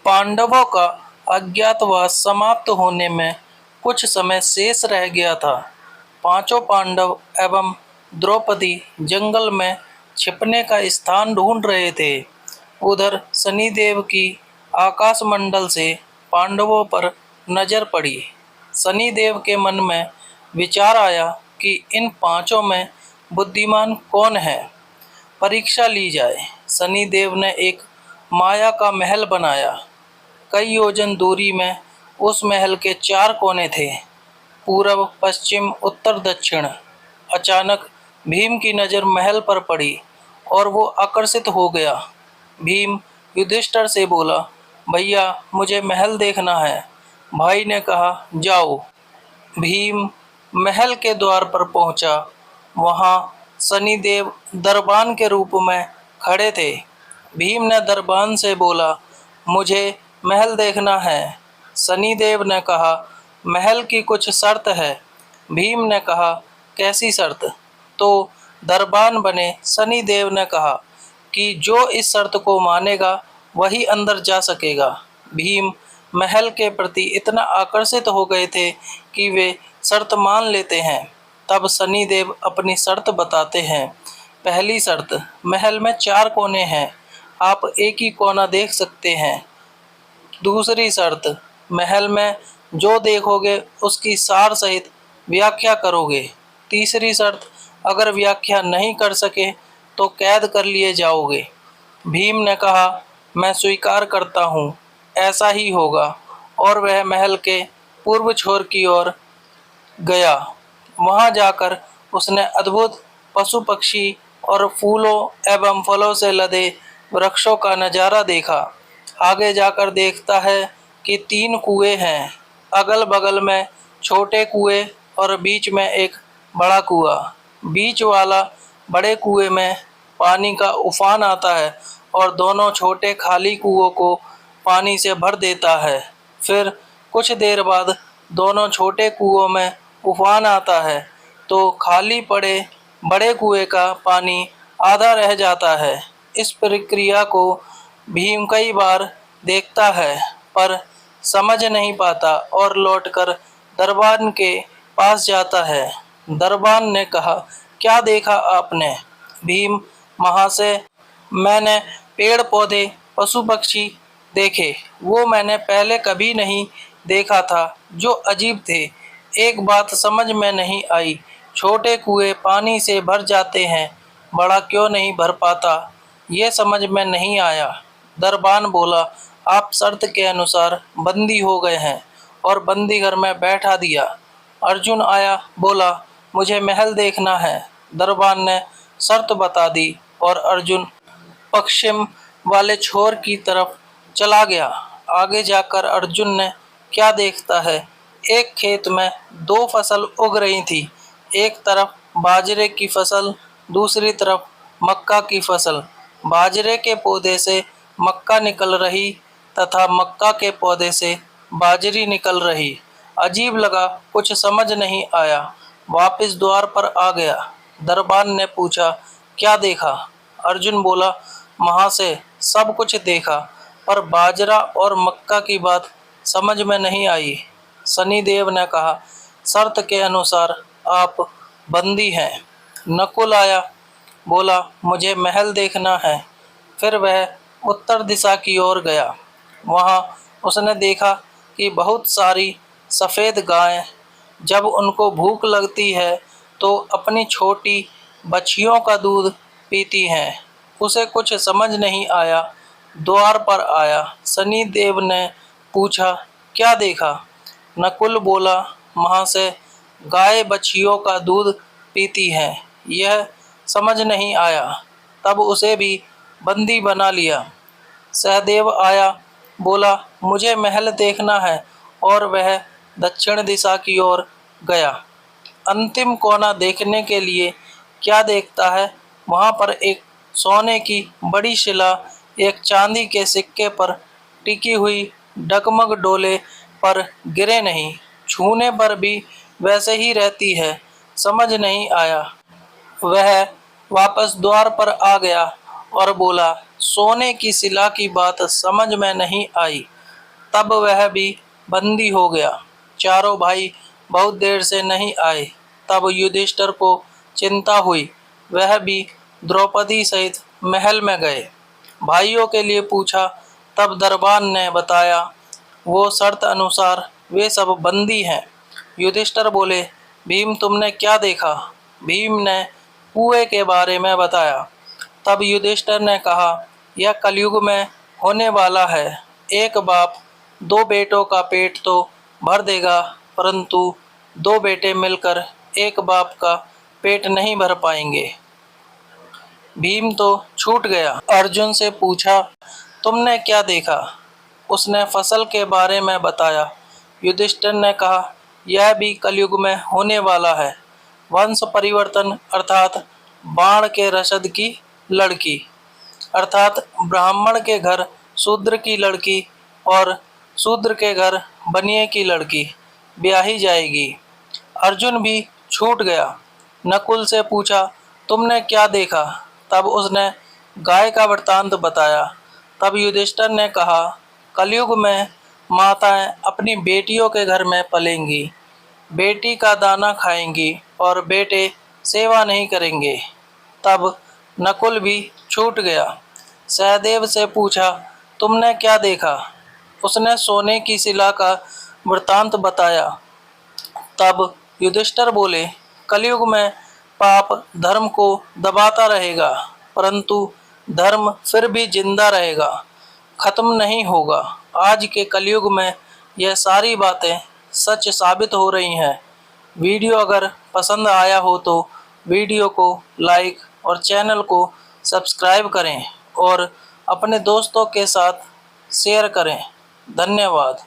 पांडवों का अज्ञातवास समाप्त होने में कुछ समय शेष रह गया था। पांचों पांडव एवं द्रौपदी जंगल में छिपने का स्थान ढूंढ रहे थे। उधर शनिदेव की आकाशमंडल से पांडवों पर नजर पड़ी। शनिदेव के मन में विचार आया कि इन पांचों में बुद्धिमान कौन है, परीक्षा ली जाए। शनिदेव ने एक माया का महल बनाया। कई योजन दूरी में उस महल के 4 कोने थे, पूर्व, पश्चिम, उत्तर, दक्षिण। अचानक भीम की नज़र महल पर पड़ी और वो आकर्षित हो गया। भीम युधिष्ठिर से बोला, भैया मुझे महल देखना है। भाई ने कहा, जाओ। भीम महल के द्वार पर पहुंचा। वहां शनिदेव दरबान के रूप में खड़े थे। भीम ने दरबान से बोला, मुझे महल देखना है। शनिदेव ने कहा, महल की कुछ शर्त है। भीम ने कहा, कैसी शर्त? तो दरबान बने शनिदेव ने कहा कि जो इस शर्त को मानेगा वही अंदर जा सकेगा। भीम महल के प्रति इतना आकर्षित हो गए थे कि वे शर्त मान लेते हैं। तब शनिदेव अपनी शर्त बताते हैं। पहली शर्त, महल में 4 कोने हैं, आप एक ही कोना देख सकते हैं। दूसरी शर्त, महल में जो देखोगे उसकी सार सहित व्याख्या करोगे। तीसरी शर्त, अगर व्याख्या नहीं कर सके तो कैद कर लिए जाओगे। भीम ने कहा, मैं स्वीकार करता हूँ, ऐसा ही होगा। और वह महल के पूर्व छोर की ओर गया। वहां जाकर उसने अद्भुत पशु पक्षी और फूलों एवं फलों से लदे वृक्षों का नजारा देखा। आगे जाकर देखता है कि 3 कुएं हैं, अगल बगल में छोटे कुएं और बीच में एक बड़ा कुआं। बीच वाला बड़े कुएं में पानी का उफान आता है और दोनों छोटे खाली कुओं को पानी से भर देता है। फिर कुछ देर बाद दोनों छोटे कुओं में उफान आता है तो खाली पड़े बड़े कुएं का पानी आधा रह जाता है। इस प्रक्रिया को भीम कई बार देखता है पर समझ नहीं पाता और लौटकर दरबान के पास जाता है। दरबान ने कहा, क्या देखा आपने? भीम, महाशय, मैंने पेड़ पौधे पशु पक्षी देखे, वो मैंने पहले कभी नहीं देखा था, जो अजीब थे। एक बात समझ में नहीं आई, छोटे कुएं पानी से भर जाते हैं, बड़ा क्यों नहीं भर पाता, ये समझ में नहीं आया। दरबान बोला, आप शर्त के अनुसार बंदी हो गए हैं और बंदी घर में बैठा दिया। अर्जुन आया, बोला, मुझे महल देखना है। दरबान ने शर्त बता दी और अर्जुन पश्चिम वाले छोर की तरफ चला गया। आगे जाकर अर्जुन ने क्या देखता है, एक खेत में 2 फसल उग रही थी। एक तरफ बाजरे की फसल, दूसरी तरफ मक्का की फसल। बाजरे के पौधे से मक्का निकल रही तथा मक्का के पौधे से बाजरी निकल रही। अजीब लगा, कुछ समझ नहीं आया, वापस द्वार पर आ गया। दरबान ने पूछा, क्या देखा? अर्जुन बोला, महाशय, सब कुछ देखा पर बाजरा और मक्का की बात समझ में नहीं आई। शनिदेव ने कहा, शर्त के अनुसार आप बंदी हैं। नकुल आया, बोला, मुझे महल देखना है। फिर वह उत्तर दिशा की ओर गया। वहां उसने देखा कि बहुत सारी सफ़ेद गायें जब उनको भूख लगती है तो अपनी छोटी बछियों का दूध पीती हैं। उसे कुछ समझ नहीं आया, द्वार पर आया। शनिदेव ने पूछा, क्या देखा? नकुल बोला, महाशय, गाय बछियों का दूध पीती हैं, यह समझ नहीं आया। तब उसे भी बंदी बना लिया। सहदेव आया, बोला, मुझे महल देखना है और वह दक्षिण दिशा की ओर गया। अंतिम कोना देखने के लिए क्या देखता है, वहां पर एक सोने की बड़ी शिला एक चांदी के सिक्के पर टिकी हुई डगमग डोले पर गिरे नहीं, छूने पर भी वैसे ही रहती है। समझ नहीं आया। वह वापस द्वार पर आ गया और बोला, सोने की शिला की बात समझ में नहीं आई, तब वह भी बंदी हो गया। चारों भाई बहुत देर से नहीं आए। तब युधिष्ठिर को चिंता हुई। वह भी द्रौपदी सहित महल में गए, भाइयों के लिए पूछा। तब दरबार ने बताया वो शर्त अनुसार वे सब बंदी हैं। युधिष्ठिर बोले, भीम तुमने क्या देखा? भीम ने कुएं के बारे में बताया। तब युधिष्ठिर ने कहा, यह कलयुग में होने वाला है। एक बाप दो बेटों का पेट तो भर देगा, परंतु दो बेटे मिलकर एक बाप का पेट नहीं भर पाएंगे। भीम तो छूट गया। अर्जुन से पूछा, तुमने क्या देखा? उसने फसल के बारे में बताया। युधिष्ठिर ने कहा, यह भी कलयुग में होने वाला है। वंश परिवर्तन अर्थात बाण के रसद की लड़की, अर्थात ब्राह्मण के घर शूद्र की लड़की और शूद्र के घर बनिए की लड़की ब्याही जाएगी। अर्जुन भी छूट गया। नकुल से पूछा, तुमने क्या देखा? तब उसने गाय का वृत्तांत बताया। तब युधिष्ठिर ने कहा, कलयुग में माताएं अपनी बेटियों के घर में पलेंगी, बेटी का दाना खाएंगी और बेटे सेवा नहीं करेंगे। तब नकुल भी छूट गया। सहदेव से पूछा, तुमने क्या देखा? उसने सोने की शिला का वृत्तांत बताया। तब युधिष्ठिर बोले, कलयुग में पाप धर्म को दबाता रहेगा, परंतु धर्म फिर भी जिंदा रहेगा, खत्म नहीं होगा। आज के कलयुग में यह सारी बातें सच साबित हो रही हैं। वीडियो अगर पसंद आया हो तो वीडियो को लाइक और चैनल को सब्सक्राइब करें और अपने दोस्तों के साथ शेयर करें। धन्यवाद।